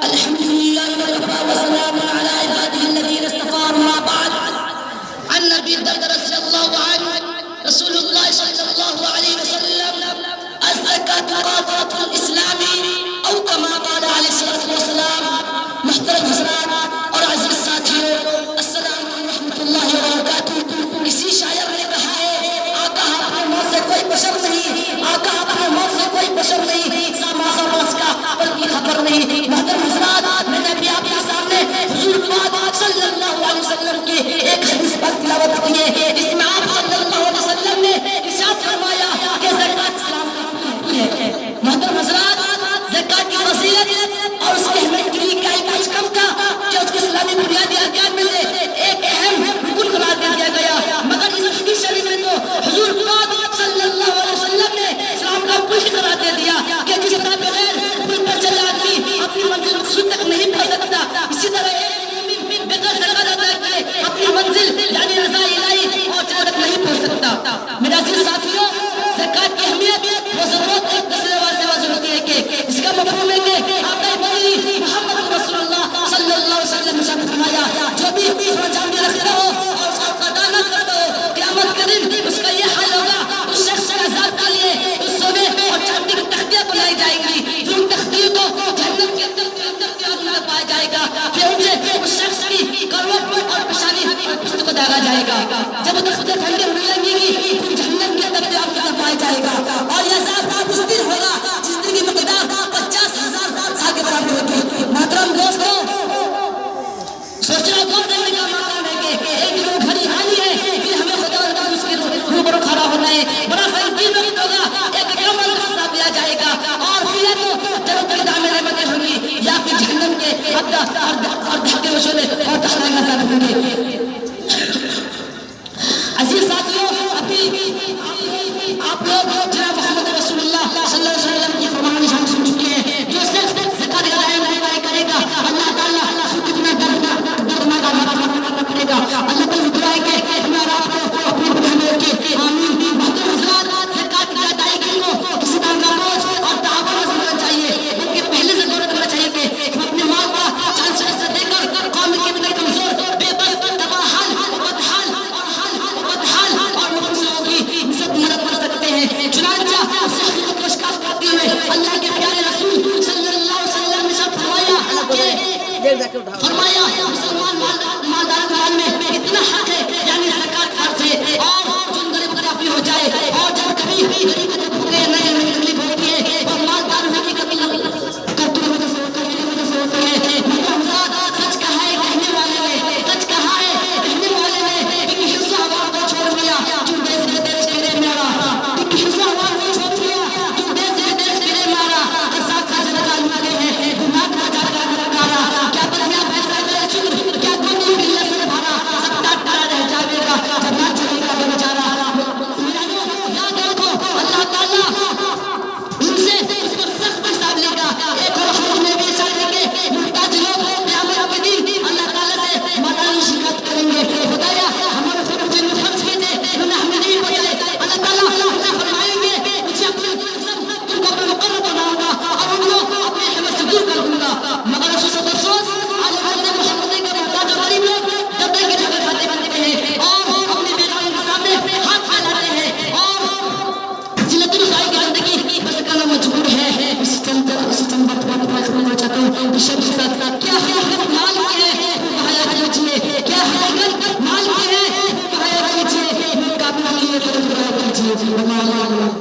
الحمد لله وكفى وسلام على عباده الذين اصطفى أما بعد. عن أبي الدرداء رضي الله عنه رسول الله صلى الله عليه وسلم الزكاة قاطرة الإسلام أو كما قال عليه الصلاة والسلام. محترم حضرات اور عزیز ساتھیوں، السلام علیکم ورحمۃ اللہ وبرکاتہ. کسی شاعر نے کہا ہے آقا اپنے موت سے کوئی بشر نہیں، آقا اپنے موت سے کوئی بشر نہیں، ساماسا ماس کا پر کی خبر نہیں. محترم حضرات، میں نے ابھی آپ کے سامنے حضور پاک صلی اللہ علیہ وسلم کی ایک حدیث پر تلاوت کی ہے، جس میں آپ صلی اللہ علیہ وسلم نے ارشاد فرمایا کہ زکوٰۃ اسلام کی ہے. محترم حضرات، زکوٰۃ کی فضیلت اور اس کی اہمیت کے لیے کیا ہی کچھ کم تھا کہ اس کے اسلامی بنیادی ارکان میں سے ایک اہم رکن قرار دے دیا گیا. مگر اس حدیث شریف میں تو حضور پاک صلی اللہ علیہ وسلم نے اسلام کا پشت قرار دے دیا کہ جس طرح بغیر پل پر چلا آدمی اپنی منزل مقصود تک نہیں پہنچ سکتا، اسی طرح ایک مومن بغیر زکوٰۃ ادا کیے اپنی منزل یعنی رضا الہی اور جنت تک نہیں پہنچ سکتا. میرے عزیز ساتھیوں، زکوٰۃ کی اہمیت وہ ضرورت ایک دوسرے سے واضح ہوتی ہے کہ اس کا مفہوم ہے کہ آپ نے بنی محمد رسول اللہ صلی اللہ علیہ وسلم نے فرمایا جو بھی سونا چاندی رکھتا ہو اور اس کا ادا نہ کرتا ہو، قیامت کے دن اس کا یہ حال ہوگا، اس شخص کے عذاب کے لیے اس سونے اور چاندی کی تختیاں بنائی جائیں گی، پھر ان تختیوں کو جہنم کے اندر کے آگ میں پایا جائے گا، پھر ان سے اس شخص کی کروٹ اور پیشانی اور پشت کو داغا جائے گا. جب وہ تختیاں ٹھنڈی ہونے لگیں گی پھر جہنم کے اندر کے آگ میں پایا جائے گا اور یہ عذاب اس دن ہوگا جس دن کی مقدار 50,000 سال کے برابر ہوگی. محترم دوستو، سوچنا غور کرنے کا مقام ہے کہ ایک روح گھڑی آنی ہے، پھر ہمیں خدا تعالیٰ اس کے روبرو کھڑا ہونا ہے. بڑا سنگین وقت ہوگا، ایک کامل کا حساب لیا جائے گا اور پھر یا تو جنت کی دامیں نعمتیں ہوں گی یا پھر جہنم کے اور دھکے وشولے اور دہنائیں نظر ہوں گے. عزیز ساتھیوں، ابھی آپ لوگ جناب محمد رسول اللہ صلی اللہ علیہ وسلم کی فرمان نشان سن چکے ہیں. جو شخص زکوٰۃ ادا کرے گا اللہ تعالیٰ اس کو کتنا دردناک عذاب کرنا پڑے گا. اللہ تعالیٰ دعا ہے کہ ہمیں اور آپ کو اپنے بدن میں رکھے، آمین. محترم حضرات، زکوٰۃ کی ادائیگی کو کسی طرح کا بوجھ اور تعاون نہیں سمجھنا چاہیے، بلکہ پہلے سے غور کرنا چاہیے کہ ہم اپنے مال کا چاند سے دے کر قوم کے اندر کمزور، بے بس، تباہ اور مخلصوں کی مدد کر سکتے ہیں. چنانچہ اسے حقیقت کو اشکار کرتے ہوئے اللہ کے پیارے رسول صلی اللہ علیہ وسلم نے فرمایا مسلمان مالدار